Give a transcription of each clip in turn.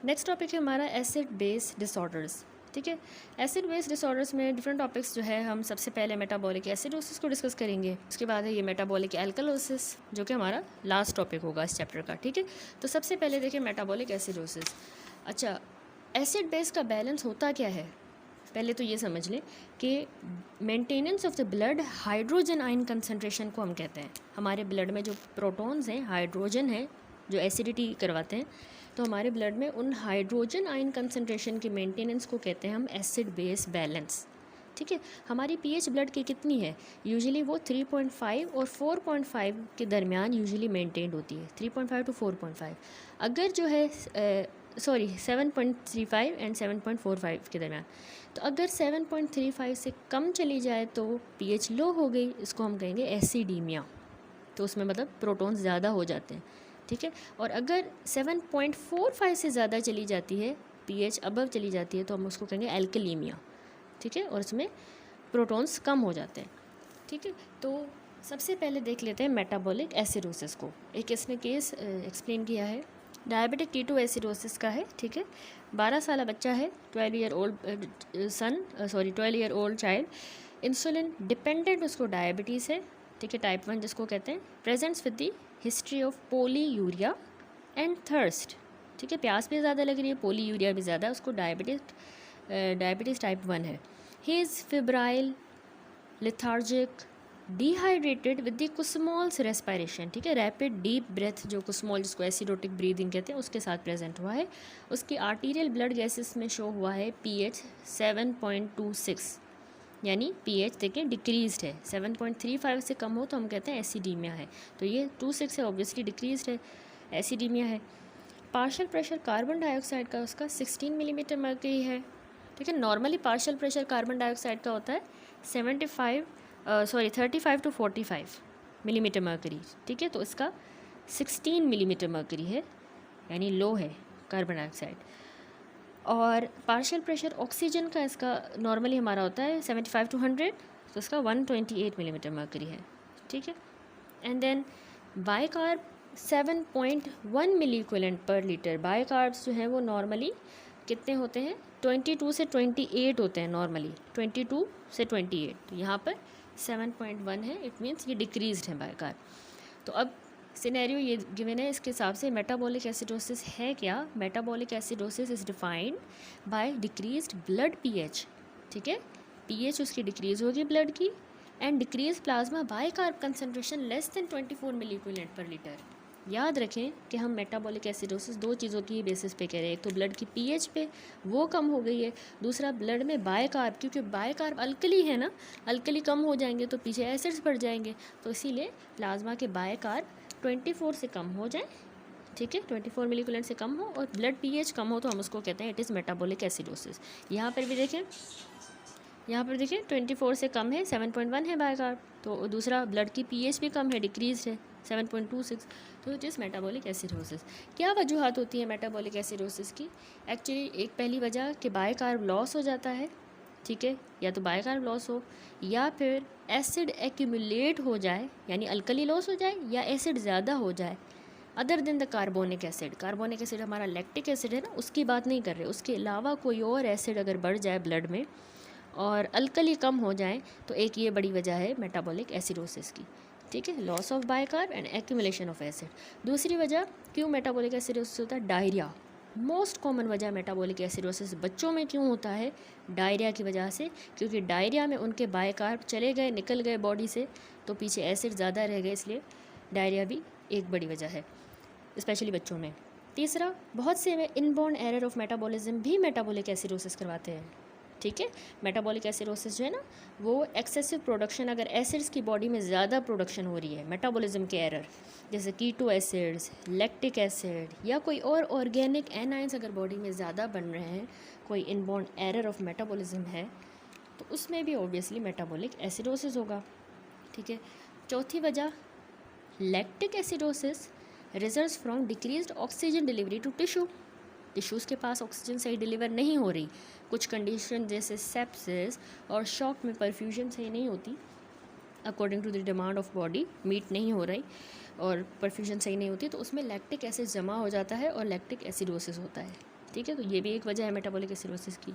Next topic है हमारा acid base disorders. ठीक है, एसिड बेस डिसऑर्डर्स में डिफरेंट टॉपिक्स जो है, हम सबसे पहले मेटाबॉलिक एसिडोसिस को डिस्कस करेंगे, उसके बाद है ये मेटाबॉलिक एल्कलोसिस जो कि हमारा लास्ट टॉपिक होगा इस चैप्टर का। ठीक है, तो सबसे पहले देखिए मेटाबॉलिक एसिडोसिस। अच्छा, एसिड बेस का बैलेंस होता क्या है, पहले तो ये समझ लें कि maintenance of the blood hydrogen ion concentration को हम कहते हैं। हमारे ब्लड में जो प्रोटॉन्स हैं, हाइड्रोजन है जो एसिडिटी करवाते हैं, तो हमारे ब्लड में उन हाइड्रोजन आयन कंसनट्रेशन की मेंटेनेंस को कहते हैं हम एसिड बेस बैलेंस। ठीक है, हमारी पीएच ब्लड की कितनी है, यूजुअली वो 3.5 और 4.5 के दरमियान यूजुअली मेंटेन्ड होती है, 3.5 to 4.5। अगर जो है 7.35 एंड 7.45 के दरमियान, तो अगर 7.35 से कम चली जाए तो पीएच लो हो गई, इसको हम कहेंगे एसिडीमिया, तो उसमें मतलब प्रोटॉन्स ज़्यादा हो जाते हैं। ठीक है, और अगर 7.45 से ज़्यादा चली जाती है, पीएच अबव चली जाती है, तो हम उसको कहेंगे एल्कलीमिया। ठीक है, और इसमें प्रोटॉन्स कम हो जाते हैं। ठीक है, तो सबसे पहले देख लेते हैं मेटाबॉलिक एसिडोसिस को। एक इसने केस एक्सप्लेन किया है, डायबिटिक कीटो एसिडोसिस का है। ठीक है, 12 साल बच्चा है, 12 year old child, insulin dependent उसको डायबिटीज़ है। ठीक है, टाइप 1 जिसको कहते हैं, presents with the history of polyuria and thirst. ठीक है, प्यास भी ज़्यादा लग रही है, पोलीयूरिया भी ज़्यादा, उसको डायबिटीज़ टाइप 1 है। He is febrile, lethargic, dehydrated with the Kussmaul's respiration. ठीक है, रैपिड डीप ब्रेथ जो कुस्मॉल जिसको एसिडोटिक ब्रीदिंग कहते हैं उसके साथ प्रेजेंट हुआ है। उसकी आर्टीरियल ब्लड गैसेस में शो हुआ है पीएच 7.26, यानी पीएच देखें डिक्रीज्ड है। 7.35 से कम हो तो हम कहते हैं एसिडीमिया है, तो ये 2.6 है, ऑब्वियसली डिक्रीज्ड है, एसिडीमिया है। पार्शियल प्रेशर कार्बन डाइऑक्साइड का उसका 16 मिलीमीटर मर्करी है। ठीक है, normally partial pressure carbon dioxide का होता है 35 to 45 मिलीमीटर मर्करी। ठीक है, तो इसका 16 मिलीमीटर मर्करी है, यानी लो है कार्बन डाइऑक्साइड। और पार्शियल प्रेशर ऑक्सीजन का इसका नॉर्मली हमारा होता है 75 to 100, तो इसका 128 मिलीमीटर मर्करी है। ठीक है, and then bicarb 7.1 milliequivalent per litre. Bicarbs जो हैं वो नॉर्मली कितने होते हैं, 22 से 28 होते हैं नॉर्मली, 22 से 28, तो यहाँ पर 7.1 है, इट मीन्स ये डिक्रीज्ड है बाइकार्ब। तो अब सिनेरियो ये गिवन है, इसके हिसाब से मेटाबॉलिक एसिडोसिस है क्या। Metabolic acidosis is defined by decreased blood pH. ठीक है, पीएच उसकी डिक्रीज होगी ब्लड की, and decrease plasma bicarb concentration less than 24 milliequivalent per litre. याद रखें कि हम मेटाबॉलिक एसिडोसिस दो चीज़ों की बेसिस पे कह रहे हैं, एक तो ब्लड की पीएच पे वो कम हो गई है, दूसरा ब्लड में बाइकार्ब, क्योंकि बाइकार्ब अल्कली है ना, अल्कली कम हो जाएंगे तो पीछे एसिड्स बढ़ जाएंगे, तो इसीलिए प्लाज्मा के बाइकार्ब 24 से कम हो जाए। ठीक है, 24 मिली इक्विवेलेंट से कम हो और ब्लड पीएच कम हो तो हम उसको कहते हैं इट इज़ मेटाबॉलिक एसिडोसिस। यहाँ पर भी देखें, 24 से कम है, 7.1 है बाइकार्ब, तो दूसरा ब्लड की पीएच भी कम है, डिक्रीज है 7.26, तो इट इज़ मेटाबॉलिक एसिडोसिस। क्या वजूहत होती है मेटाबॉलिक एसिडोसिस की। एक्चुअली एक पहली वजह कि बाइकार्ब लॉस हो जाता है। ठीक है, या तो बाइकार्ब लॉस हो या फिर एसिड एक्यूमुलेट हो जाए, यानी अल्कली लॉस हो जाए या एसिड ज़्यादा हो जाए, other than the carbonic acid. Carbonic acid हमारा लैक्टिक एसिड है ना, उसकी बात नहीं कर रहे, उसके अलावा कोई और एसिड अगर बढ़ जाए ब्लड में और अल्कली कम हो जाए, तो एक ये बड़ी वजह है मेटाबॉलिक एसिडोसिस की। ठीक है, loss of bicarb and accumulation of acid. दूसरी वजह क्यों मेटाबॉलिक एसिडोसिस होता है, डायरिया। मोस्ट कॉमन वजह मेटाबॉलिक एसिडोसिस बच्चों में क्यों होता है, डायरिया की वजह से, क्योंकि डायरिया में उनके बाइकार्ब चले गए, निकल गए बॉडी से, तो पीछे एसिड ज़्यादा रह गए, इसलिए डायरिया भी एक बड़ी वजह है, स्पेशली बच्चों में। तीसरा, बहुत से में इनबॉर्न एरर ऑफ मेटाबॉलिज्म भी मेटाबॉलिक एसिडोसिस करवाते हैं। ठीक है, मेटाबॉलिक एसिडोसिस जो है ना, वो एक्सेसिव प्रोडक्शन, अगर एसिड्स की बॉडी में ज़्यादा प्रोडक्शन हो रही है, मेटाबॉलिज्म के एरर, जैसे कीटो एसिड्स, लैक्टिक एसिड या कोई और ऑर्गेनिक एनाइंस अगर बॉडी में ज़्यादा बन रहे हैं, कोई इनबॉर्न एरर ऑफ मेटाबॉलिज्म है, तो उसमें भी ऑब्वियसली मेटाबॉलिक एसिडोसिस होगा। ठीक है, चौथी वजह, lactic acidosis results from decreased oxygen delivery to tissues के पास ऑक्सीजन सही डिलीवर नहीं हो रही, कुछ कंडीशन जैसे सेप्सिस और शॉक में परफ्यूजन सही नहीं होती according to the demand of body, meet नहीं हो रही और परफ्यूजन सही नहीं होती, तो उसमें लैक्टिक एसिड जमा हो जाता है और लैक्टिक एसिडोसिस होता है। ठीक है, तो ये भी एक वजह है मेटाबॉलिक एसिडोसिस की,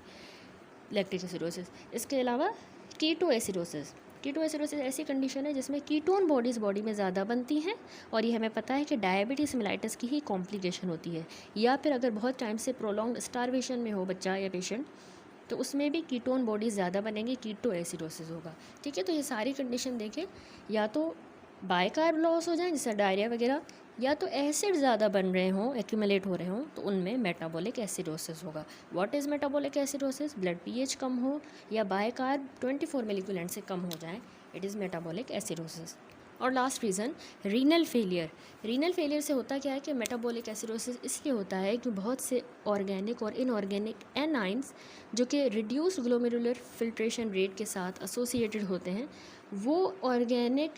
लैक्टिक एसिडोसिस। इसके अलावा कीटो एसिडोसिस। कीटो एसिडोसिस ऐसी कंडीशन है जिसमें कीटोन बॉडीज़ बॉडी में ज़्यादा बनती हैं, और ये हमें पता है कि डायबिटीज़ मेलाइटिस की ही कॉम्प्लिकेशन होती है, या फिर अगर बहुत टाइम से प्रोलॉन्ग स्टारवेशन में हो बच्चा या पेशेंट, तो उसमें भी कीटोन बॉडीज़ ज़्यादा बनेंगी, कीटो एसिडोसिस होगा। ठीक है, तो ये सारी कंडीशन देखें, या तो बायकार्ब लॉस हो जाए जैसे डायरिया वगैरह, या तो एसिड ज़्यादा बन रहे हों, एक्यूमुलेट हो रहे हों, तो उनमें मेटाबॉलिक एसिडोसिस होगा। What is metabolic acidosis? Blood pH कम हो या बायकार्ब 24 मिलीक्यूलेंट से कम हो जाए, इट इज़ मेटाबॉलिक एसिडोसिस। और last reason, renal failure. Renal failure से होता क्या है कि मेटाबॉलिक एसिडोसिस इसलिए होता है कि बहुत से ऑर्गेनिक और इनऑर्गेनिक एनाइंस जो कि रिड्यूस्ड ग्लोमेरुलर फिल्ट्रेशन रेट के साथ एसोसिएटेड होते हैं, वो ऑर्गेनिक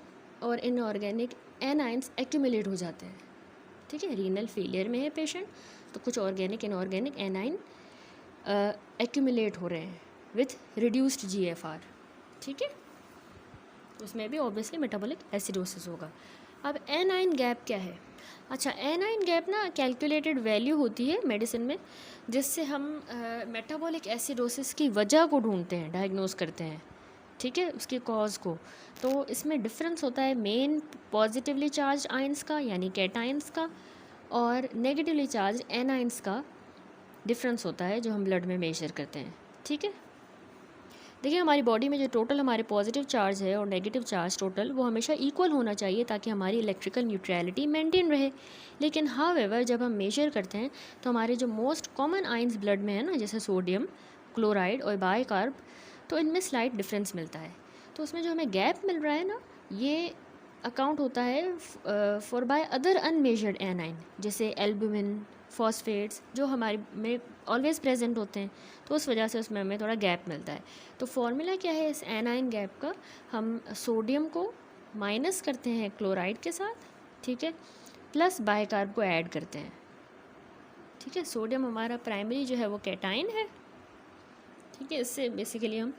और इनऑर्गेनिक एनाइंस एक्यूमुलेट हो जाते हैं। ठीक है, रीनल फेलियर में है पेशेंट, तो कुछ ऑर्गेनिक इनऑर्गेनिक एनाइन एक्यूमुलेट हो रहे हैं विथ रिड्यूस्ड जीएफआर। ठीक है, उसमें भी ऑब्वियसली मेटाबॉलिक एसिडोसिस होगा। अब एनाइन गैप क्या है? अच्छा, एनाइन गैप ना कैलकुलेटेड वैल्यू होती है मेडिसिन में, जिससे हम मेटाबॉलिक एसिडोसिस की वजह को ढूंढते हैं, डायग्नोज करते हैं। ठीक है, उसके कॉज को। तो इसमें डिफरेंस होता है मेन पॉजिटिवली चार्ज आइंस का यानी कैटाइंस का, और नेगेटिवली चार्ज एनाइंस का डिफरेंस होता है जो हम ब्लड में मेजर करते हैं। ठीक है, देखिए हमारी बॉडी में जो टोटल हमारे पॉजिटिव चार्ज है और नेगेटिव चार्ज टोटल, वो हमेशा इक्वल होना चाहिए ताकि हमारी इलेक्ट्रिकल न्यूट्रलिटी मेंटेन रहे। लेकिन हाउएवर जब हम मेजर करते हैं तो हमारे जो मोस्ट कॉमन आइंस ब्लड में है ना, जैसे सोडियम, क्लोराइड और बायकार्ब, तो इनमें स्लाइट डिफरेंस मिलता है। तो उसमें जो हमें गैप मिल रहा है ना, ये अकाउंट होता है for by other unmeasured A9, जैसे एल्बुमिन, फॉस्फेट्स, जो हमारे में ऑलवेज प्रेजेंट होते हैं, तो उस वजह से उसमें हमें थोड़ा गैप मिलता है। तो फॉर्मूला क्या है इस एनाइन गैप का? हम सोडियम को माइनस करते हैं क्लोराइड के साथ, ठीक है, प्लस बायकार्ब को ऐड करते हैं। ठीक है, सोडियम हमारा प्राइमरी जो है वो कैटाइन है। ठीक है, इससे बेसिकली हम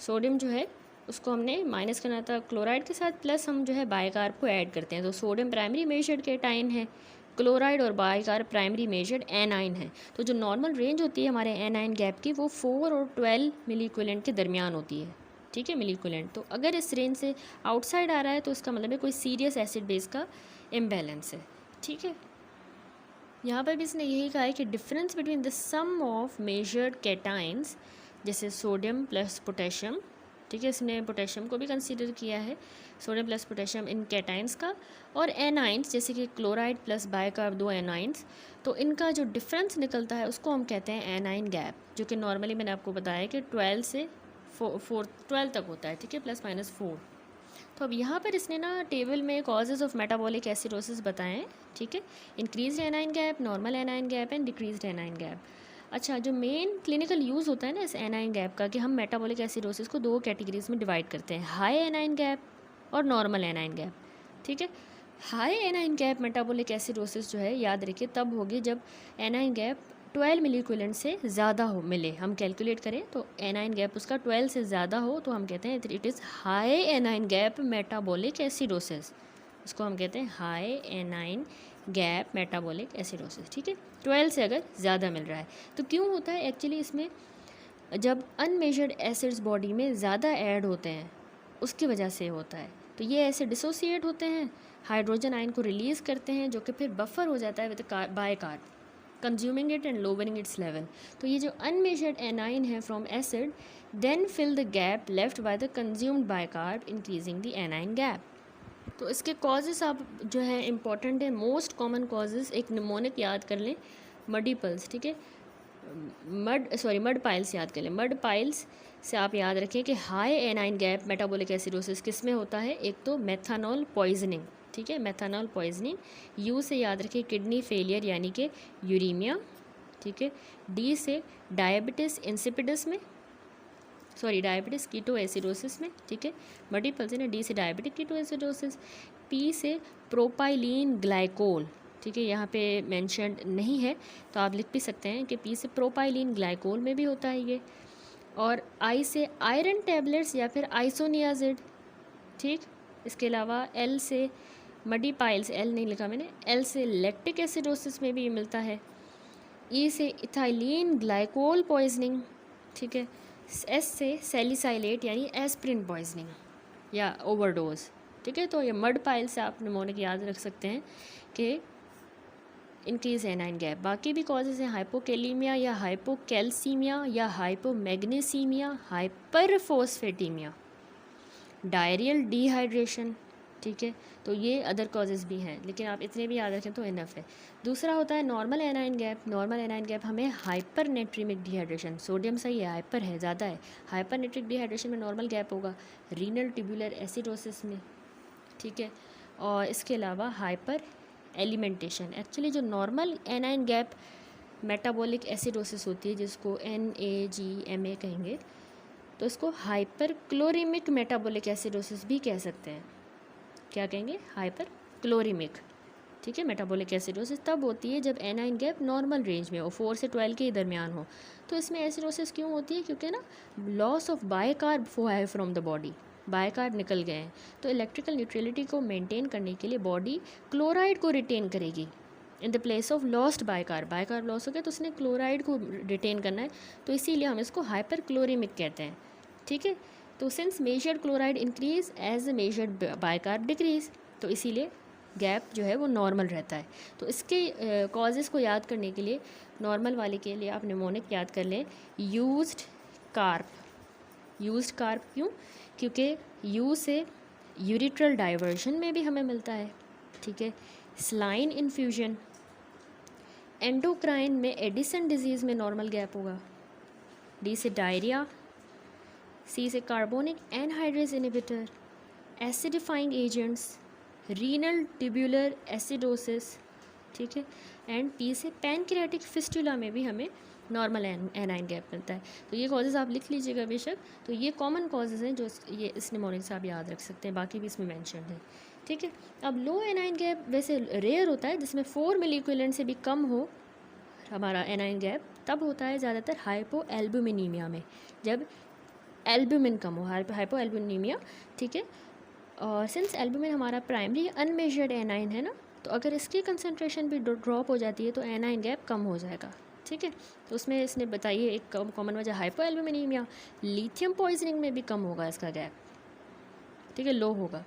सोडियम जो है उसको हमने माइनस करना था क्लोराइड के साथ, प्लस हम जो है बायकार्ब को ऐड करते हैं। तो सोडियम प्राइमरी मेजर्ड कैटाइन है, क्लोराइड और बायकार्ब प्राइमरी मेजर्ड एनाइन है। तो जो नॉर्मल रेंज होती है हमारे एनाइन गैप की, वो 4 और 12 मिलीक्यूलेंट के दरमियान होती है। ठीक है, मिलीक्यूलेंट। तो अगर इस रेंज से आउटसाइड आ रहा है तो इसका मतलब है कोई सीरियस एसिड बेस का इम्बैलेंस है। ठीक है, यहाँ पर भी इसने यही कहा है कि difference between the sum of measured cations, जैसे सोडियम प्लस पोटेशियम, ठीक है, इसने पोटेशियम को भी कंसीडर किया है, सोडियम प्लस पोटेशियम इन कैटाइंस का, और एनाइंस जैसे कि क्लोराइड प्लस बायकार्ब, 2 एनाइंस, तो इनका जो डिफरेंस निकलता है उसको हम कहते हैं एनाइन गैप, जो कि नॉर्मली मैंने आपको बताया कि 12 से 12 तक होता है। ठीक है, प्लस माइनस 4। तो अब यहाँ पर इसने ना टेबल में कॉजेज़ ऑफ मेटाबॉलिक एसिडोसिस बताए हैं। ठीक है, increased anion gap, normal anion gap and decreased anion gap. अच्छा, जो मेन क्लिनिकल यूज़ होता है ना इस एनाइन गैप का, कि हम मेटाबॉलिक एसिडोसिस को 2 कैटेगरीज में डिवाइड करते हैं, हाई एनाइन गैप और नॉर्मल एनाइन गैप। ठीक है, high anion gap metabolic acidosis जो है, याद रखिए, तब होगी जब एनाइन गैप 12 मिलीक्यूलेंट से ज़्यादा हो मिले, हम कैलकुलेट करें तो एनाइन गैप उसका 12 से ज़्यादा हो तो हम कहते हैं it is high anion gap metabolic acidosis. इसको हम कहते हैं high anion gap metabolic acidosis. ठीक है, 12 से अगर ज़्यादा मिल रहा है तो क्यों होता है? एक्चुअली इसमें जब अनमेजर्ड एसिड्स बॉडी में ज़्यादा ऐड होते हैं उसकी वजह से होता है। तो ये ऐसे डिसोसिएट होते हैं, हाइड्रोजन आयन को रिलीज़ करते हैं, जो कि फिर बफर हो जाता है with bicarb, consuming it and lowering its level. तो ये जो अनमेजर्ड एनाइन है from acid then fill the gap left by the consumed bicarb, increasing the anion gap. तो इसके कॉजेज़ आप जो है इंपॉर्टेंट है, मोस्ट कॉमन कॉजेज़, एक निमोनिक याद कर लें, मडी पल्स। ठीक है, मड पाइल्स याद कर लें। मड पाइल्स से आप याद रखें कि high anion gap metabolic acidosis किस में होता है? एक तो मेथानॉल पॉइजनिंग। ठीक है, मेथानॉल पॉइजनिंग। यू से याद रखें किडनी फेलियर यानी कि यूरीमिया। ठीक है, डी से डायबिटिस इंसिपिडस में, सॉरी डायबिटिस कीटो एसिडोसिस में। ठीक है, मल्टीपल्स है ना, डी से डायबिटिक कीटो एसिडोसिस। पी से प्रोपाइलीन ग्लाइकोल। ठीक है, यहाँ पे मेंशन्ड नहीं है तो आप लिख भी सकते हैं कि पी से प्रोपाइलीन ग्लाइकोल में भी होता है ये। और आई से आयरन टैबलेट्स या फिर आइसोनियाजिड। ठीक, इसके अलावा एल से मडी पाइल्स, एल नहीं लिखा मैंने, एल से लैक्टिक एसिडोसिस में भी ये मिलता है। ई से इथाइलिन ग्लाइकोल पॉइजनिंग, ठीक है। एस से सैलिसाइलेट यानी एस्प्रिन पॉइजनिंग या ओवरडोज, ठीक है। तो ये मड पाइल से आप निमोनिक याद रख सकते हैं कि इंक्रीज एनाइन गैप। बाकी भी कॉजेज़ हैं हाइपोकेलीमिया या हाइपोकैल्सीमिया या हाइपोमैग्नीसीमिया, हाइपरफॉस्फेटीमिया, डायरियल डिहाइड्रेशन, ठीक है। तो ये अदर कॉजेज़ भी हैं, लेकिन आप इतने भी याद रखें तो इनफ है। दूसरा होता है normal anion gap. Normal anion gap हमें हाइपर नेट्रीमिक डिहाइड्रेशन, सोडियम सही है, हाइपर है, ज़्यादा है, हाइपर नेट्रिक डिहाइड्रेशन में नॉर्मल गैप होगा रीनल ट्यूबुलर एसिडोसिस में, ठीक है। और इसके अलावा हाइपर एलिमेंटेशन। एक्चुअली जो normal anion gap metabolic acidosis होती है जिसको NAGMA कहेंगे, तो इसको हाइपर क्लोरीमिक मेटाबॉलिक एसिडोसिस भी कह सकते हैं। क्या कहेंगे? हाइपर क्लोरीमिक, ठीक है। मेटाबॉलिक एसिडोसिस तब होती है जब एनाइन गैप नॉर्मल रेंज में हो, 4 से 12 के दरमियान हो। तो इसमें एसिडोसिस क्यों होती है? क्योंकि ना लॉस ऑफ बायकार्ब है फ्रॉम द बॉडी, बायकार्ब निकल गए हैं। तो इलेक्ट्रिकल न्यूट्रलिटी को मेंटेन करने के लिए बॉडी क्लोराइड को रिटेन करेगी in the place of lost bicarb. Bicarb loss हो गया तो उसने क्लोराइड को रिटेन करना है, तो इसीलिए हम इसको हाइपर क्लोरीमिक कहते हैं, ठीक है। तो since measured chloride increase as a measured bicarb decrease, तो इसीलिए गैप जो है वो नॉर्मल रहता है। तो इसके कॉजेज़ को याद करने के लिए नॉर्मल वाले के लिए आप निमोनिक याद कर लें यूज्ड कार्प। यूज्ड कार्प क्यों? क्योंकि यू से यूरिट्रल डाइवर्जन में भी हमें मिलता है, ठीक है। स्लाइन इन्फ्यूजन, एंडोक्राइन में एडिसन डिजीज़ में नॉर्मल गैप होगा। डी से डायरिया, सी से carbonic anhydrase inhibitor, acidifying agents, renal tubular acidosis, ठीक है। एंड पी से पैनक्रियाटिक फिस्टुला में भी हमें नॉर्मल एनाइन गैप मिलता है। तो ये कॉजेज़ आप लिख लीजिएगा बेशक। तो ये कॉमन कॉजेज़ हैं जो ये इस निमोनिक से आप याद रख सकते हैं, बाकी भी इसमें मेंशन है, ठीक है। अब लो एनाइन गैप वैसे रेयर होता है, जिसमें 4 मिलीक्विलेंट से भी कम हो हमारा एनाइन गैप, तब होता है ज़्यादातर हाइपो एल्बुमिनीमिया में, जब एल्बुमिन कम हो, हाइपो एल्बुमिनीमिया, ठीक है। और सिंस एल्बुमिन हमारा प्राइमरी अनमेजर्ड एनाइन है ना, तो अगर इसकी कंसंट्रेशन भी ड्रॉप हो जाती है तो एनाइन गैप कम हो जाएगा, ठीक है। तो उसमें इसने बताइए एक कॉमन वजह हाइपो एल्बुमिनीमिया। लिथियम पॉइजनिंग में भी कम होगा इसका गैप, ठीक है, लो होगा।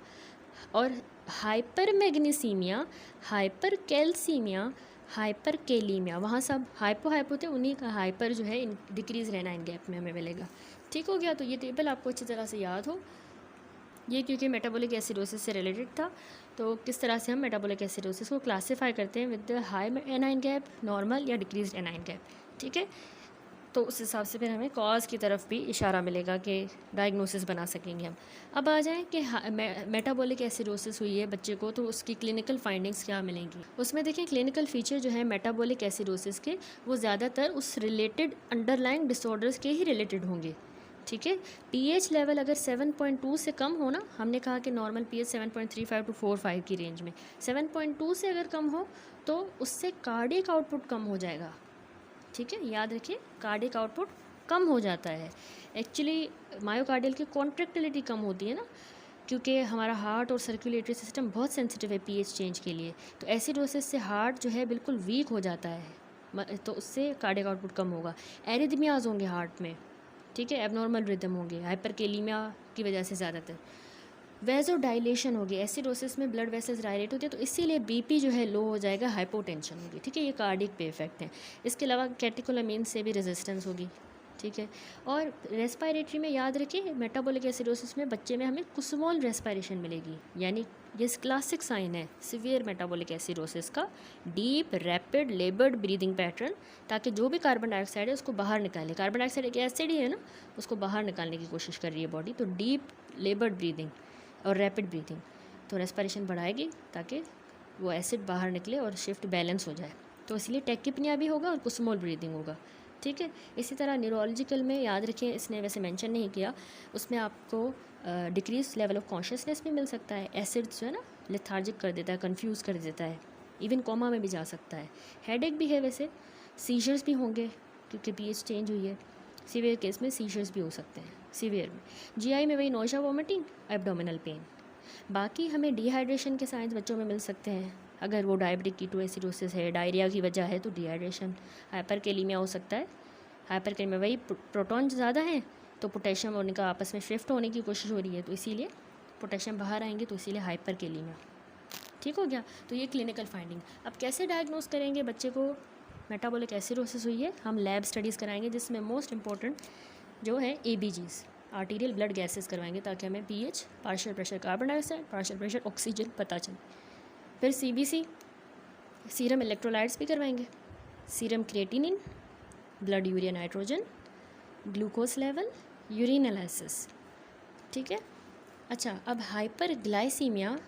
और हाइपर मैग्नीसीमिया, हाइपर कैल्सीमिया, हाइपर केलीमिया, वहाँ सब हाइपो थे, उन्हीं का हाइपर जो है डिक्रीज रहना इन गैप में हमें मिलेगा, ठीक हो गया। तो ये टेबल आपको अच्छी तरह से याद हो, ये क्योंकि मेटाबॉलिक एसिडोसिस से रिलेटेड था। तो किस तरह से हम मेटाबॉलिक एसिडोसिस को क्लासीफाई करते हैं with the high anion gap, normal या डिक्रीज एनाइन गैप, ठीक है। तो उस हिसाब से फिर हमें कॉज की तरफ भी इशारा मिलेगा कि डायग्नोसिस बना सकेंगे हम। अब आ जाएं कि मेटाबॉलिक एसिडोसिस हुई है बच्चे को, तो उसकी क्लिनिकल फाइंडिंग्स क्या मिलेंगी। उसमें देखें क्लिनिकल फीचर जो है मेटाबॉलिक एसिडोसिस के, वो ज़्यादातर उस रिलेटेड अंडरलाइंग डिसऑर्डर्स के ही रिलेटेड होंगे, ठीक है। पीएच लेवल अगर 7.2 से कम हो ना, हमने कहा कि नॉर्मल पीएच 7.35 टू 4.5 की रेंज में, 7.2 से अगर कम हो तो उससे कार्डियक आउटपुट कम हो जाएगा, ठीक है। याद रखिए कार्डियक आउटपुट कम हो जाता है। एक्चुअली मायोकार्डियल की कॉन्ट्रैक्टिलिटी कम होती है ना, क्योंकि हमारा हार्ट और सर्कुलेटरी सिस्टम बहुत सेंसिटिव है पीएच चेंज के लिए। तो एसिडोसिस से हार्ट जो है बिल्कुल वीक हो जाता है, तो उससे कार्डियक आउटपुट कम होगा। एरिथमियाज होंगे हार्ट में, ठीक है, एबनॉर्मल रिदम होंगे हाइपरकेलीमिया की वजह से ज़्यादातर। वेजो डायलेशन होगी, एसिडोसिस में ब्लड वेसल्स डायलेट होती है, तो इसीलिए बीपी जो है लो हो जाएगा, हाइपोटेंशन होगी, ठीक है। ये कार्डिक पे इफेक्ट हैं। इसके अलावा कैटेकोलामीन से भी रेजिस्टेंस होगी, ठीक है। और रेस्पायरेटरी में याद रखिए मेटाबॉलिक एसिडोसिस में बच्चे में हमें कुसमोल रेस्पायरेशन मिलेगी, यानी ये क्लासिक साइन है सीवियर मेटाबॉलिक एसिडोसिस का, डीप रैपिड लेबर्ड ब्रीदिंग पैटर्न, ताकि जो भी कार्बन डाइऑक्साइड है उसको बाहर निकाले। कार्बन डाइऑक्साइड एक एसिड ही है ना, उसको बाहर निकालने की कोशिश कर रही है बॉडी। तो डीप लेबर्ड ब्रीदिंग और रैपिड ब्रीदिंग तो रेस्पायरेशन बढ़ाएगी ताकि वो एसिड बाहर निकले और शिफ्ट बैलेंस हो जाए। तो इसलिए टैकिपनिया भी होगा और कुसमोल ब्रीदिंग होगा, ठीक है। इसी तरह न्यूरोलॉजिकल में याद रखिए, इसने वैसे मेंशन नहीं किया, उसमें आपको डिक्रीज लेवल ऑफ कॉन्शियसनेस भी मिल सकता है। एसिड जो है ना लेथार्जिक कर देता है, कंफ्यूज कर देता है, इवन कोमा में भी जा सकता है। हेडेक भी है वैसे, सीजर्स भी होंगे क्योंकि पीएच चेंज हुई है। सीवियर केस में सीजर्स भी हो सकते हैं सीवियर में। जीआई में वही नोशा वॉमिटिंग, एब्डोमिनल पेन। बाकी हमें डिहाइड्रेशन के साइंस बच्चों में मिल सकते हैं, अगर वो डायबिटिक कीटोएसिडोसिस है, डायरिया की वजह है, तो डिहाइड्रेशन, हाइपरकैलेमिया हो सकता है। हाइपरकैलेमिया वही प्रोटॉन ज़्यादा हैं तो पोटेशियम और उनका आपस में शिफ्ट होने की कोशिश हो रही है, तो इसीलिए पोटेशियम बाहर आएंगे, तो इसीलिए हाइपरकैलेमिया। ठीक हो गया। तो ये क्लिनिकल फाइंडिंग। अब कैसे डायग्नोस करेंगे बच्चे को मेटाबॉलिक एसिडोसिस हुई है? हम लैब स्टडीज़ कराएंगे, जिसमें मोस्ट इंपॉर्टेंट जो है ABGs, आर्टीरियल ब्लड गैसेस करवाएंगे, ताकि हमें pH, partial pressure carbon dioxide, partial pressure oxygen पता चले। फिर CBC, सीरम इलेक्ट्रोलाइट्स भी करवाएंगे, serum creatinine, blood urea nitrogen, glucose level, urine analysis. ठीक है। अच्छा, अब हाइपरग्लाइसीमिया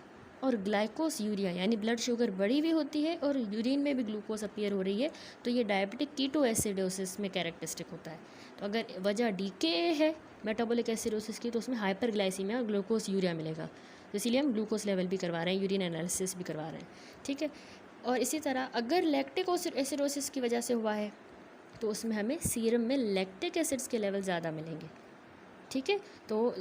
और ग्लाइकोस यूरिया यानी ब्लड शुगर बढ़ी हुई होती है और यूरिन में भी ग्लूकोज अपीयर हो रही है, तो ये डायबिटिक कीटोएसिडोसिस में कैरेक्टरिस्टिक होता है। तो अगर वजह डीके है मेटाबॉलिक एसिडोसिस की, तो उसमें हाइपरग्लाइसीमिया और ग्लूकोज यूरिया मिलेगा, तो इसीलिए हम ग्लूकोज लेवल भी करवा रहे हैं, यूरिन एनालिसिस भी करवा रहे हैं। ठीक है। और इसी तरह अगर लैक्टिक एसिडोसिस की वजह से हुआ है, तो उसमें हमें सीरम में लैक्टिक एसिड्स के लेवल ज़्यादा मिलेंगे। ठीक है। तो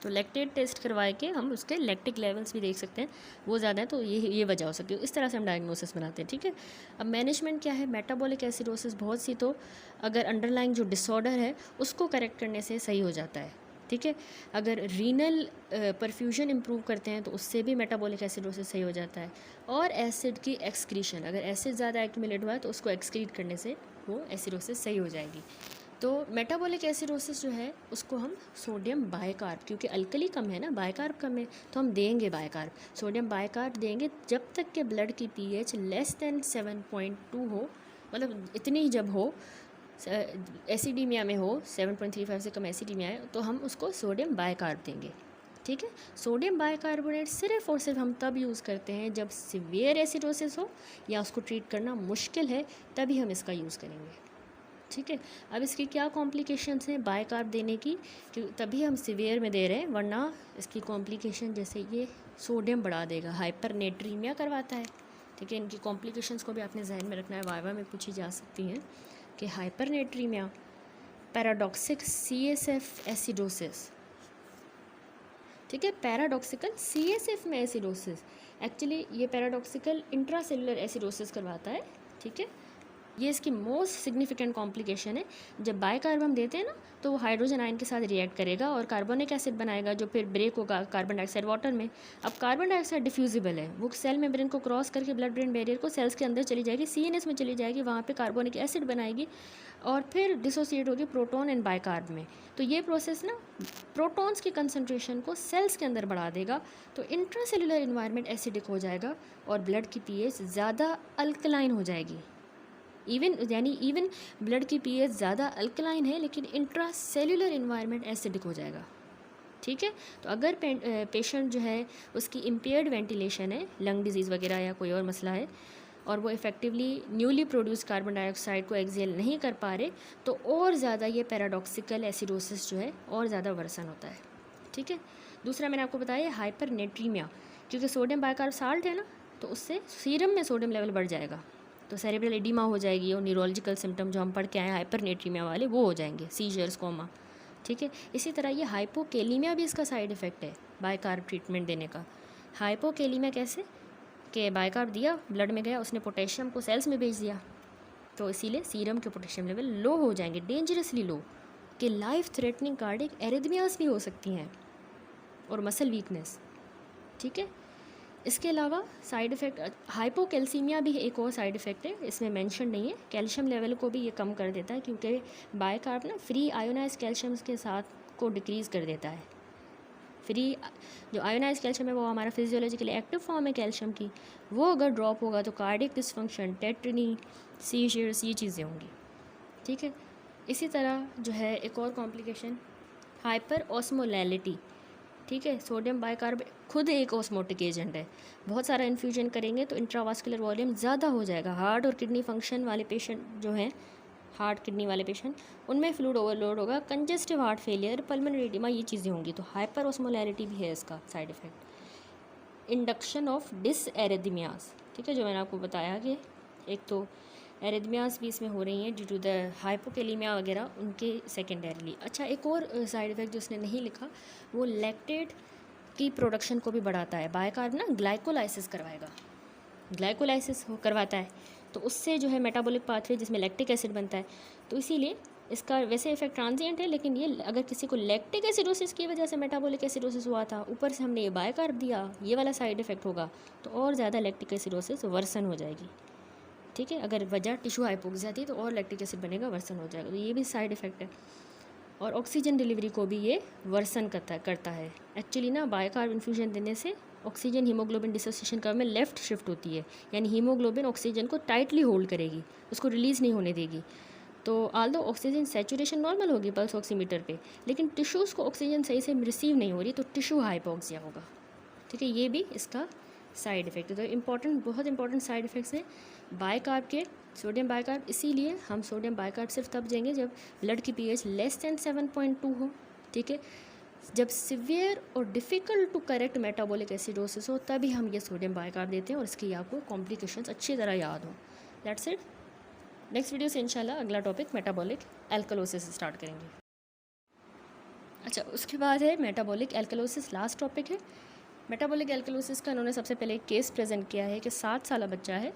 लैक्टेट टेस्ट करवा के हम उसके लैक्टिक लेवल्स भी देख सकते हैं, वो ज़्यादा है तो ये वजह हो सकती है। इस तरह से हम डायग्नोसिस बनाते हैं। ठीक है। अब मैनेजमेंट क्या है? मेटाबॉलिक एसिडोसिस बहुत सी तो अगर अंडरलाइंग जो डिसऑर्डर है उसको करेक्ट करने से सही हो जाता है। ठीक है। अगर रीनल परफ्यूजन इम्प्रूव करते हैं तो उससे भी मेटाबॉलिक एसिडोसिस सही हो जाता है। और एसिड की एक्सक्रीशन, अगर एसिड ज़्यादा एक्यूमुलेट हुआ है तो उसको एक्सक्रीट करने से वो एसिडोसिस सही हो जाएगी। तो मेटाबॉलिक एसिडोसिस जो है उसको हम सोडियम बाइकार्ब, क्योंकि अल्कली कम है ना, बाइकार्ब कम है, तो हम देंगे बाइकार्ब, सोडियम बाइकार्ब देंगे जब तक के ब्लड की pH लेस देन 7.2 हो, मतलब इतनी जब हो, एसिडीमिया में हो, 7.35 से कम एसिडीमिया है, तो हम उसको सोडियम बाइकार्ब देंगे। ठीक है। सोडियम बाइकार्बोनेट सिर्फ और सिर्फ हम तब यूज़ करते हैं जब सीवियर एसिडोसिस हो या उसको ट्रीट करना मुश्किल है, तभी हम इसका यूज़ करेंगे। ठीक है। अब इसकी क्या कॉम्प्लिकेशंस हैं बाइकार्ब देने की, कि तभी हम सीवियर में दे रहे हैं, वरना इसकी कॉम्प्लिकेशन जैसे ये सोडियम बढ़ा देगा, हाइपरनेट्रीमिया करवाता है। ठीक है। इनकी कॉम्प्लिकेशंस को भी आपने जहन में रखना है, वाइवा में पूछी जा सकती हैं कि हाइपरनेट्रीमिया, पैराडॉक्सिक CSF एसिडोसिस। ठीक है। पैराडॉक्सिकल CSF में एसिडोसिस, एक्चुअली ये पैराडॉक्सिकल इंट्रासेलुलर एसिडोसिस करवाता है। ठीक है। ये इसकी मोस्ट सिग्निफिकेंट कॉम्प्लिकेशन है। जब बाइकार्ब हम देते हैं ना, तो वो हाइड्रोजन आयन के साथ रिएक्ट करेगा और कार्बोनिक एसिड बनाएगा, जो फिर ब्रेक होगा कार्बन डाइऑक्साइड वाटर में। अब कार्बन डाइऑक्साइड डिफ्यूजिबल है, वो सेल मेम्ब्रेन को क्रॉस करके ब्लड ब्रेन बैरियर को सेल्स के अंदर चली जाएगी, CNS में चली जाएगी, वहाँ पे कार्बोनिक एसिड बनाएगी और फिर डिसोसिएट होगी प्रोटॉन एंड बाइकार्ब में। तो ये प्रोसेस ना प्रोटॉन्स की कंसनट्रेशन को सेल्स के अंदर बढ़ा देगा, तो इंट्रासेलुलर इन्वायरमेंट एसिडिक हो जाएगा और ब्लड की pH ज़्यादा अल्कलाइन हो जाएगी। इवन ब्लड की pH ज़्यादा अल्कलाइन है, लेकिन इंट्रा सेल्यूलर इन्वायरमेंट एसिडिक हो जाएगा। ठीक है। तो अगर पेशेंट जो है उसकी इम्पेयर्ड वेंटिलेशन है, लंग डिजीज़ वगैरह या कोई और मसला है, और वो effectively newly produce carbon dioxide को एक्सेल नहीं कर पा रहे, तो और ज़्यादा ये पैराडॉक्सिकल एसिडोसिस जो है और ज़्यादा वर्सन होता है। ठीक है। दूसरा मैंने आपको बताया हाइपरनेट्रीमिया, क्योंकि सोडियम बाइकार्ब साल्ट है ना, तो उससे सीरम में सोडियम लेवल बढ़ जाएगा, तो सेरेब्रल एडिमा हो जाएगी और न्यूरोलॉजिकल सिम्टम जो हम पढ़ के आए हाइपरनेट्रीमिया वाले वो हो जाएंगे, सीजर्स, कोमा। ठीक है। इसी तरह ये हाइपोकेलीमिया भी इसका साइड इफ़ेक्ट है बाइकार्ब ट्रीटमेंट देने का। हाइपोकेलीमिया कैसे? कि बाइकार्ब दिया, ब्लड में गया, उसने पोटेशियम को सेल्स में भेज दिया, तो इसीलिए सीरम के पोटेशियम लेवल लो हो जाएंगे, डेंजरसली लो, कि लाइफ थ्रेटनिंग कार्डिक एरिथमियास भी हो सकती हैं और मसल वीकनेस। ठीक है। इसके अलावा साइड इफ़ेक्ट हाइपोकैल्सीमिया भी एक और साइड इफ़ेक्ट है, इसमें मेंशन नहीं है। कैल्शियम लेवल को भी ये कम कर देता है, क्योंकि बाइकार्ब ना फ्री आयोनाइज कैल्शियम के साथ को डिक्रीज़ कर देता है। फ्री जो आयोनाइज कैल्शियम है वो हमारा फिजियोलॉजिकली एक्टिव फॉर्म है कैल्शियम की, वो अगर ड्रॉप होगा तो कार्डिक डिसफंक्शन, टेट्रनी, सीजर्स, ये चीज़ें होंगी। ठीक है। इसी तरह जो है एक और कॉम्प्लिकेशन हाइपर ऑस्मोलैलिटी। ठीक है। सोडियम बाइकार्ब खुद एक ऑस्मोटिक एजेंट है, बहुत सारा इन्फ्यूजन करेंगे तो इंट्रावास्कुलर वॉल्यूम ज़्यादा हो जाएगा। हार्ट और किडनी फंक्शन वाले पेशेंट जो हैं, हार्ट किडनी वाले पेशेंट, उनमें फ्लूइड ओवरलोड होगा, congestive heart failure, pulmonary oedema, ये चीज़ें होंगी। तो हाइपर ऑस्मोलैरिटी भी है इसका side effect. Induction of dysrhythmias. ठीक है, जो मैंने आपको बताया कि एक तो एरिथमियास भी इसमें हो रही हैं ड्यू टू द हाइपोकेलीमिया वगैरह, उनके सेकेंडरीली। अच्छा, एक और साइड इफ़ेक्ट जो उसने नहीं लिखा, वो लैक्टेट की प्रोडक्शन को भी बढ़ाता है। बाइकार्ब ना ग्लाइकोलाइसिस करवाएगा। ग्लाइकोलाइसिस हो करवाता है, तो उससे जो है मेटाबॉलिक पाथवे जिसमें लैक्टिक एसिड बनता है, तो इसीलिए इसका वैसे इफेक्ट ट्रांजिएंट है, लेकिन ये अगर किसी को लैक्टिक एसिडोसिस की वजह से मेटाबॉलिक एसिडोसिस हुआ था, ऊपर से हमने ये बायकार्ब दिया, ये वाला साइड इफेक्ट होगा, तो और ज़्यादा लैक्टिक एसिडोसिस वर्सन हो जाएगी। ठीक है, अगर वजह टिश्यू हाइपोक्सिया थी तो और लैक्टिक एसिड बनेगा, वर्सन हो जाएगा, तो ये भी साइड इफेक्ट है। और ऑक्सीजन डिलीवरी को भी ये वर्सन करता है। एक्चुअली ना बायकार्ब इन्फ्यूजन देने से ऑक्सीजन हीमोग्लोबिन डिसोसिएशन कर्व में लेफ़्ट शिफ्ट होती है, यानी हीमोग्लोबिन ऑक्सीजन को टाइटली होल्ड करेगी, उसको रिलीज़ नहीं होने देगी। तो आल्दो ऑक्सीजन सैचुरेशन नॉर्मल होगी पल्स ऑक्सीमीटर पे, लेकिन टिश्यूज़ को ऑक्सीजन सही से रिसीव नहीं हो रही, तो टिश्यू हाइपोक्सिया होगा। ठीक है, ये भी इसका साइड इफ़ेक्ट है। तो बहुत इंपॉर्टेंट साइड इफ़ेक्ट्स हैं बायकार्ब के, सोडियम बायकार्ब। इसीलिए हम सोडियम बायकार्ब सिर्फ तब देंगे जब ब्लड की पीएच लेस देन 7.2 हो। ठीक है, जब सिवियर और difficult to correct metabolic acidosis हो तभी हम ये सोडियम बायकार्ब देते हैं, और इसकी आपको कॉम्प्लिकेशंस अच्छी तरह याद हो। That's it. नेक्स्ट वीडियो से इंशाल्लाह अगला टॉपिक मेटाबॉलिक एल्कलोसिस स्टार्ट करेंगे। अच्छा, उसके बाद है मेटाबॉलिक एल्कलोसिस, लास्ट टॉपिक है। मेटाबॉलिक एल्कलोसिस का इन्होंने सबसे पहले एक केस प्रेजेंट किया है कि 7 साल बच्चा है,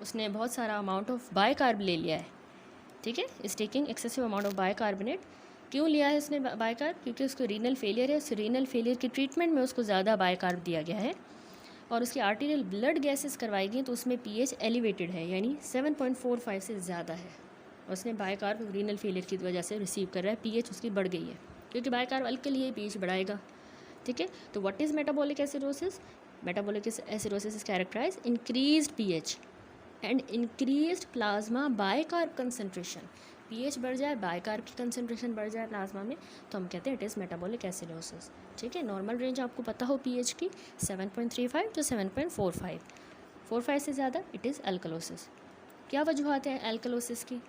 उसने बहुत सारा अमाउंट ऑफ बायकार्ब ले लिया है। ठीक है, is taking excessive amount of bicarbonate. क्यों लिया है उसने बायकार्ब? क्योंकि उसको रीनल फेलियर है, उस रीनल फेलियर की ट्रीटमेंट में उसको ज़्यादा बायकार्ब दिया गया है, और उसकी आर्टीरियल ब्लड गैसेस करवाई गई तो उसमें पीएच एलिवेटेड है, यानी 7.45 से ज़्यादा है। उसने बायकार्ब रीनल फेलियर की वजह से रिसीव कर रहा है, पीएच उसकी बढ़ गई है, क्योंकि बायकार्ब अल्कली ही पीएच बढ़ाएगा। ठीक है, तो what is metabolic acidosis? Metabolic acidosis is characterise increased pH and increased plasma bicarb concentration. PH बढ़ जाए, बायकार्ब की कंसंट्रेशन बढ़ जाए प्लाज्मा में, तो हम कहते हैं इट इज़ मेटाबॉलिक एसिडोसिस। ठीक है, नॉर्मल रेंज आपको पता हो पीएच की 7.35 टू 7.45, 45 से ज़्यादा इट इज़ एल्कलोसिस। क्या वजूहत हैं एल्कलोसिस की?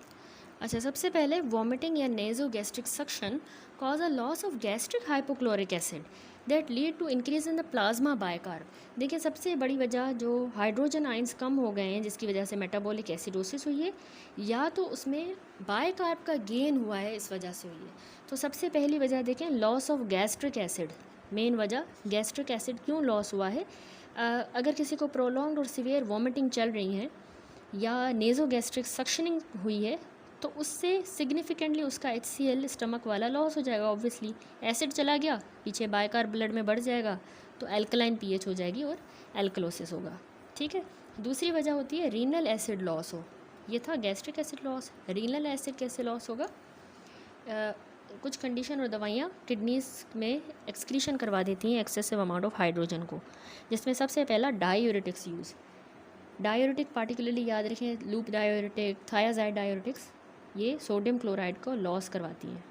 अच्छा, सबसे पहले वॉमिटिंग या nasogastric suction cause a loss of gastric hypochloric acid that lead to increase in the plasma bicarb. देखिए, सबसे बड़ी वजह जो हाइड्रोजन आइंस कम हो गए हैं जिसकी वजह से मेटाबॉलिक एसिडोसिस हुई है, या तो उसमें बायकार्ब का गेन हुआ है, इस वजह से हुई है। तो सबसे पहली वजह देखें, loss of gastric acid. Main वजह गैस्ट्रिक एसिड क्यों लॉस हुआ है? अगर किसी को प्रोलॉन्ग्ड और सीवियर वॉमिटिंग चल रही है या नेजो गैस्ट्रिक सक्शनिंग हुई है, तो उससे सिग्निफिकेंटली उसका HCl स्टमक वाला लॉस हो जाएगा। ऑब्वियसली एसिड चला गया, पीछे बायकार्ब ब्लड में बढ़ जाएगा, तो एल्कलाइन पीएच हो जाएगी और एल्कलोसिस होगा। ठीक है, दूसरी वजह होती है रीनल एसिड लॉस हो। ये था gastric acid loss, renal acid कैसे लॉस होगा? कुछ कंडीशन और दवाइयाँ किडनीज में एक्सक्रीशन करवा देती हैं एक्सेसिव अमाउंट ऑफ हाइड्रोजन को, जिसमें सबसे पहला डायूरेटिक्स यूज़। डायूरेटिक पार्टिकुलरली याद रखें, लूप डायूरेटिक, थायाजाइड डायूरेटिक्स, ये सोडियम क्लोराइड को लॉस करवाती हैं,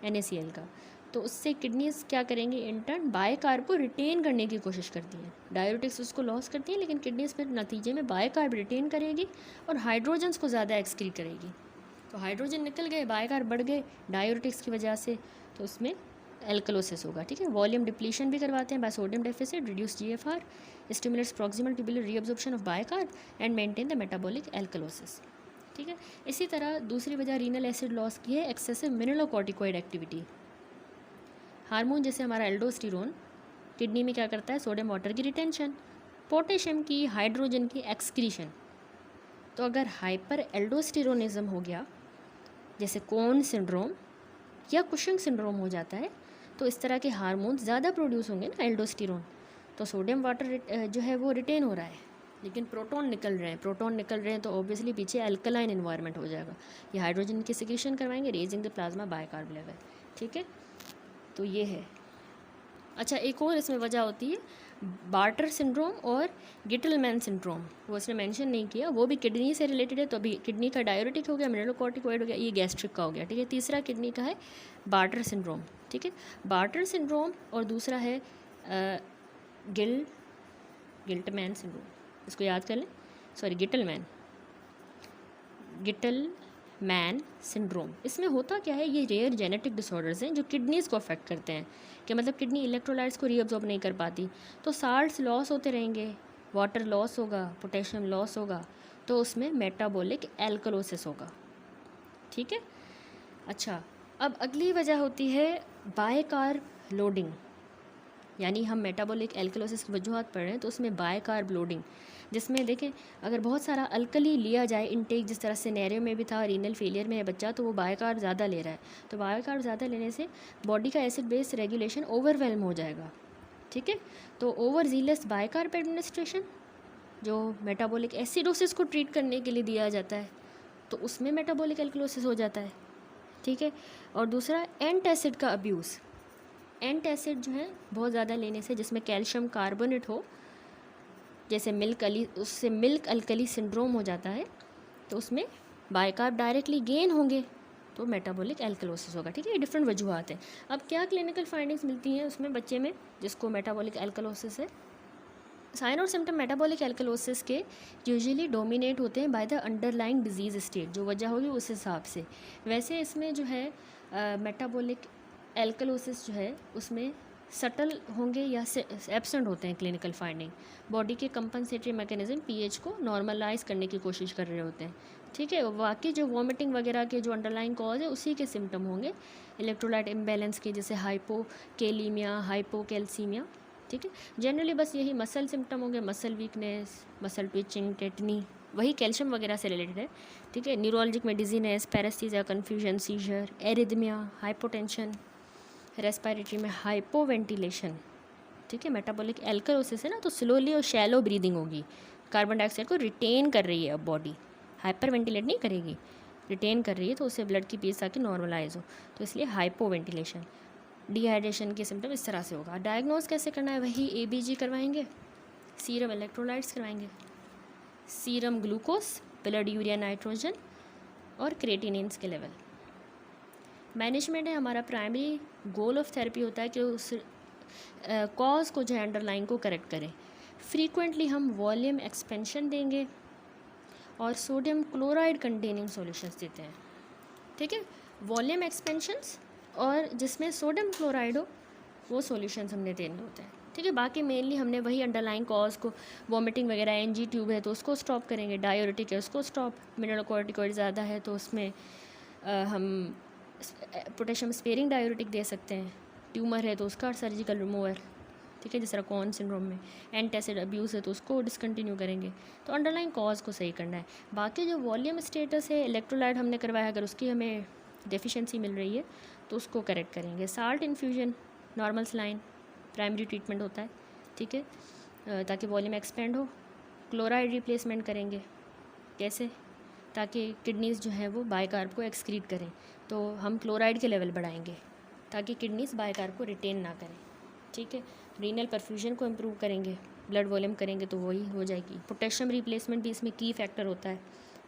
NaCl का। तो उससे किडनीज क्या करेंगे, इंटर्न बायकार्ब को रिटेन करने की कोशिश करती हैं। डायूरेटिक्स उसको लॉस करती हैं, लेकिन किडनीज फिर नतीजे में बायकार्ब रिटेन करेगी और हाइड्रोजन्स को ज़्यादा एक्सक्रीट करेगी। तो हाइड्रोजन निकल गए, बायकार्ब बढ़ गए डायूरेटिक्स की वजह से, तो उसमें एल्कलोसिस होगा। ठीक है, वॉल्यूम डिप्लीशन भी करवाते हैं by sodium deficit, reduce GFR, stimulates proximal tubular reabsorption of bicarb and maintain the metabolic alkalosis. ठीक है, इसी तरह दूसरी वजह रीनल एसिड लॉस की है एक्सेसिव मिनरलोकॉर्टिकॉइड एक्टिविटी। हार्मोन जैसे हमारा एल्डोस्टेरोन किडनी में क्या करता है, सोडियम वाटर की रिटेंशन, पोटेशियम की, हाइड्रोजन की एक्सक्रीशन। तो अगर हाइपर एल्डोस्टेरोनिज्म हो गया, जैसे कोन सिंड्रोम या कुशिंग सिंड्रोम हो जाता है, तो इस तरह के हार्मोन ज़्यादा प्रोड्यूस होंगे ना, एल्डोस्टेरोन, तो सोडियम वाटर जो है वो रिटेन हो रहा है, लेकिन प्रोटॉन निकल रहे हैं, तो ऑब्वियसली पीछे एल्कलाइन इन्वायरमेंट हो जाएगा। ये हाइड्रोजन की सिक्रीशन करवाएंगे, रेजिंग द प्लाज्मा बायकार्ब लेवल। ठीक है, तो ये है। अच्छा, एक और इसमें वजह होती है बार्टर सिंड्रोम और गिटलमैन सिंड्रोम, वो इसने मेंशन नहीं किया, वो भी किडनी से रिलेटेड है। तो अभी किडनी का डायूरेटिक हो गया, मिनरलोकॉर्टिकॉइड हो गया, ये गैस्ट्रिक का हो गया। ठीक है, तीसरा किडनी का है बार्टर सिंड्रोम। ठीक है, बार्टर सिंड्रोम, और दूसरा है गिल्टमैन सिंड्रोम, इसको याद कर लें, सॉरी गिटलमैन सिंड्रोम। इसमें होता क्या है, ये रेयर जेनेटिक डिसऑर्डर्स हैं जो किडनीज़ को अफेक्ट करते हैं, कि मतलब किडनी इलेक्ट्रोलाइट्स को रीअब्जॉर्ब नहीं कर पाती, तो साल्ट्स लॉस होते रहेंगे, वाटर लॉस होगा, पोटेशियम लॉस होगा, तो उसमें मेटाबॉलिक एल्कलोसिस होगा। ठीक है, अच्छा, अब अगली वजह होती है बायकार्ब लोडिंग। यानी हम मेटाबॉलिक एल्कलोसिस की वजूहत पढ़ रहे हैं तो उसमें बायकार्ब लोडिंग, जिसमें देखें अगर बहुत सारा अल्कली लिया जाए इनटेक, जिस तरह सिनेरियो में भी था, रीनल फेलियर में है बच्चा, तो वो बायकार्ब ज़्यादा ले रहा है, तो बायकार्ब ज़्यादा लेने से बॉडी का एसिड बेस रेगुलेशन ओवरवेलम हो जाएगा। ठीक है, तो ओवर जीलस बायकार्ब एडमिनिस्ट्रेशन जो मेटाबॉलिक एसिडोसिस को ट्रीट करने के लिए दिया जाता है, तो उसमें मेटाबॉलिक एल्कलोसिस हो जाता है। ठीक है, और दूसरा एंटासिड का अब्यूज़। एंटासिड जो है बहुत ज़्यादा लेने से, जिसमें कैल्शियम कार्बोनेट हो, जैसे उससे मिल्क अल्कली सिंड्रोम हो जाता है, तो उसमें बायकार्ब डायरेक्टली गेन होंगे, तो मेटाबॉलिक एल्कलोसिस होगा। ठीक है, ये डिफरेंट वजूहत हैं। अब क्या क्लिनिकल फाइंडिंग्स मिलती हैं उसमें बच्चे में जिसको मेटाबॉलिक एल्कलोसिस है? साइन और सिम्टम मेटाबॉलिक एल्कलोसिस के यूजुअली डोमिनेट होते हैं by the underlying disease state, जो वजह होगी उस हिसाब से। वैसे इसमें जो है मेटाबॉलिक एल्कलोसिस जो है उसमें सटल होंगे या एब्सेंट होते हैं क्लिनिकल फाइंडिंग। बॉडी के कंपनसेटरी मैकेनिज्म पीएच को नॉर्मलाइज करने की कोशिश कर रहे होते हैं। ठीक है, बाकी जो वॉमिटिंग वगैरह के जो अंडरलाइंग कॉज है उसी के सिम्टम होंगे इलेक्ट्रोलाइट इम्बैलेंस के, जैसे हाइपोकेलीमिया, हाइपोकैल्सीमिया। ठीक है, जनरली बस यही मसल सिम्टम होंगे, muscle weakness, muscle twitching, tetany, वही कैल्शियम वगैरह से रिलेटेड है। ठीक है, न्यूरोलॉजिक में dizziness, paresthesia, confusion, seizure, arrhythmia, hypotension, respiratory में हाइपोवेंटिलेशन। ठीक है, मेटाबॉलिक एल्कलोसिस है ना, तो स्लोली और शैलो ब्रीदिंग होगी, कार्बन डाइऑक्साइड को रिटेन कर रही है अब बॉडी, हाइपर वेंटिलेट नहीं करेगी, रिटेन कर रही है, तो उससे ब्लड की पीस ताकि नॉर्मलाइज हो, तो इसलिए हाइपोवेंटिलेशन। डिहाइड्रेशन के सिम्टम इस तरह से होगा। डायग्नोज कैसे करना है? वही एबीजी करवाएंगे, सीरम इलेक्ट्रोलाइट्स करवाएंगे, serum glucose, blood urea nitrogen और क्रेटिनिन्स के लेवल। मैनेजमेंट है हमारा, प्राइमरी गोल ऑफ थेरेपी होता है कि उस कॉज को जो है अंडरलाइन को करेक्ट करें। फ्रीक्वेंटली हम वॉल्यूम एक्सपेंशन देंगे और सोडियम क्लोराइड कंटेनिंग सॉल्यूशंस देते हैं। ठीक है, वॉल्यूम एक्सपेंशंस और जिसमें सोडियम क्लोराइड हो वो सॉल्यूशंस हमने देने होते हैं। ठीक है, बाकी मेनली हमने वही अंडरलाइन कॉज को, वॉमिटिंग वगैरह, एनजी ट्यूब है तो उसको स्टॉप करेंगे, डायोरेटिक है उसको स्टॉप, मिनरलोकॉर्टिकॉइड ज़्यादा है तो उसमें हम पोटेशियम स्पेयरिंग डायोरेटिक दे सकते हैं, ट्यूमर है तो उसका सर्जिकल रिमूवर। ठीक है, जिस तरह कॉन सिंड्रोम में एंटासिड अब्यूज़ है तो उसको डिसकंटिन्यू करेंगे। तो अंडरलाइन कॉज को सही करना है। बाकी जो वॉल्यूम स्टेटस है, इलेक्ट्रोलाइट हमने करवाया, अगर उसकी हमें डेफिशिएंसी मिल रही है तो उसको करेक्ट करेंगे। Salt infusion, normal saline primary treatment होता है। ठीक है, ताकि वॉल्यूम एक्सपेंड हो। क्लोराइड रिप्लेसमेंट करेंगे, कैसे? ताकि किडनीज़ जो है वो बायकार्ब को एक्सक्रीट करें, तो हम क्लोराइड के लेवल बढ़ाएंगे ताकि किडनीज़ बायकार्ब को रिटेन ना करें। ठीक है, रीनल परफ्यूजन को इम्प्रूव करेंगे, ब्लड वॉल्यूम करेंगे तो वही हो जाएगी। पोटेशियम रिप्लेसमेंट भी इसमें की फैक्टर होता है।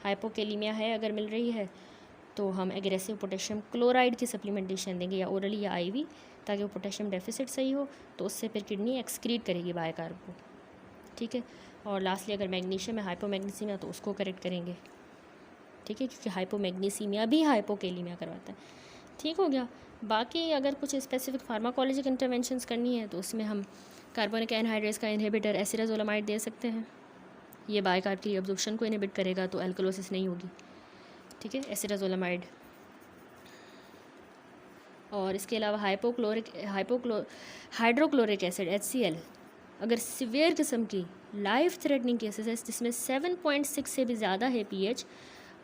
हाइपोकेलीमिया है अगर मिल रही है तो हम एग्रेसिव पोटेशियम क्लोराइड की सप्लीमेंटेशन देंगे, या ओरली या आईवी, ताकि वो पोटेशियम डेफिसिट सही हो, तो उससे फिर किडनी एक्सक्रीट करेगी बायकार्ब को। ठीक है, और लास्टली अगर मैग्नीशियम है, हाइपोमैग्नीसीमिया, तो उसको करेक्ट करेंगे। ठीक है, क्योंकि हाइपोमैग्नीसीमिया भी हाइपोकेलीमिया करवाता है। ठीक हो गया। बाकी अगर कुछ स्पेसिफिक फार्माकोलॉजिक इंटरवेंशंस करनी है तो उसमें हम कार्बोनिक एनहाइड्रेस का इनहिबिटर एसिराजोलामाइड दे सकते हैं। ये बायकार्ब की एब्जॉर्प्शन को इनहिबिट करेगा तो एल्कलोसिस नहीं होगी। ठीक है, एसिराजोलामाइड। और इसके अलावा हाइड्रोक्लोरिक एसिड HCl, अगर सीवियर किस्म की लाइफ थ्रेटनिंग केसेस है जिसमें 7.6 से भी ज़्यादा है pH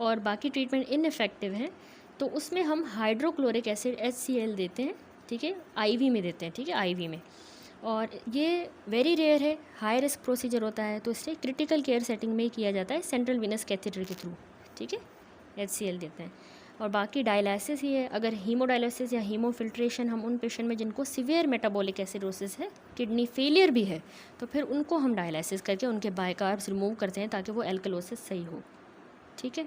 और बाकी ट्रीटमेंट इनइफेक्टिव हैं, तो उसमें हम हाइड्रोक्लोरिक एसिड HCl देते हैं। ठीक है, IV में देते हैं। ठीक है, IV में, और ये वेरी रेयर है, हाई रिस्क प्रोसीजर होता है, तो इससे क्रिटिकल केयर सेटिंग में ही किया जाता है सेंट्रल विनस कैथेटर के थ्रू। ठीक है, HCl देते हैं। और बाकी डायलिसिस ही है, अगर हीमोडायलिसिस या हीमोफिल्ट्रेशन हम उन पेशेंट में जिनको सीवियर मेटाबॉलिक एसिडोसिस है, किडनी फेलियर भी है, तो फिर उनको हम डायलिसिस करके उनके बायकार्ब्स रिमूव करते हैं ताकि वो एल्कलोसिस सही हो। ठीक है,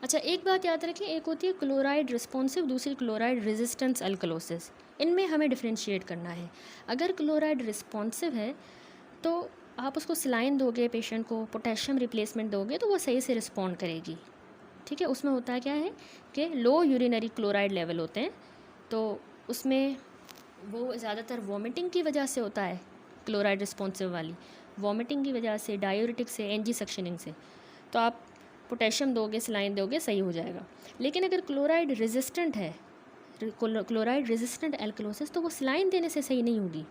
अच्छा एक बात याद रखें, एक होती है क्लोराइड रिस्पॉन्सिव, दूसरी क्लोराइड रेजिस्टेंस एल्कलोसिस। इनमें हमें डिफ्रेंशिएट करना है। अगर क्लोराइड रिस्पॉन्सिव है तो आप उसको सलाइन दोगे, पेशेंट को पोटेशियम रिप्लेसमेंट दोगे तो वो सही से रिस्पॉन्ड करेगी। ठीक है, उसमें होता है क्या है कि लो यूरिनरी क्लोराइड लेवल होते हैं, तो उसमें वो ज़्यादातर वॉमिटिंग की वजह से होता है, क्लोराइड रिस्पॉन्सिव वाली वॉमिटिंग की वजह से, डायूरेटिक से, एनजी सक्शनिंग से, तो आप पोटेशियम दोगे, सलाइन दोगे, सही हो जाएगा। लेकिन अगर क्लोराइड रेजिस्टेंट है, क्लोराइड रेजिस्टेंट एल्कलोसिस, तो वो सलाइन देने से सही नहीं होगी,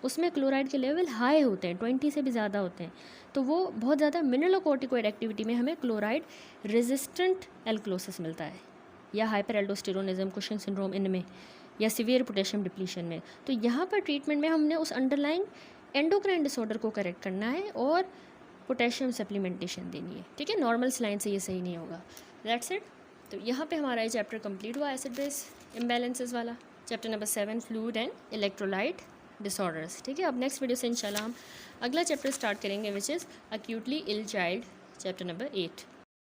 उसमें क्लोराइड के लेवल हाई होते हैं, 20 से भी ज़्यादा होते हैं, तो वो बहुत ज़्यादा मिनरलोकॉर्टिकॉइड एक्टिविटी में हमें क्लोराइड रेजिस्टेंट एल्कलोसिस मिलता है, या हाइपर एल्डोस्टेरोनिज्म, कुशन सिंड्रोम इनमें, या सीवियर पोटेशियम डिप्लीशन में। तो यहाँ पर ट्रीटमेंट में हमने उस अंडरलाइंग एंडोक्राइन डिसऑर्डर को करेक्ट करना है और पोटेशियम सप्लीमेंटेशन देनी है, ठीक है। नॉर्मल सलाइन से ये सही नहीं होगा। That's it. तो यहाँ पे हमारा ये चैप्टर कंप्लीट हुआ एसिड बेस इम्बैलेंसेस वाला, chapter number 7 fluid and electrolyte disorders, ठीक है। अब नेक्स्ट वीडियो से इंशाल्लाह हम अगला चैप्टर स्टार्ट करेंगे which is acutely ill child, chapter number 8।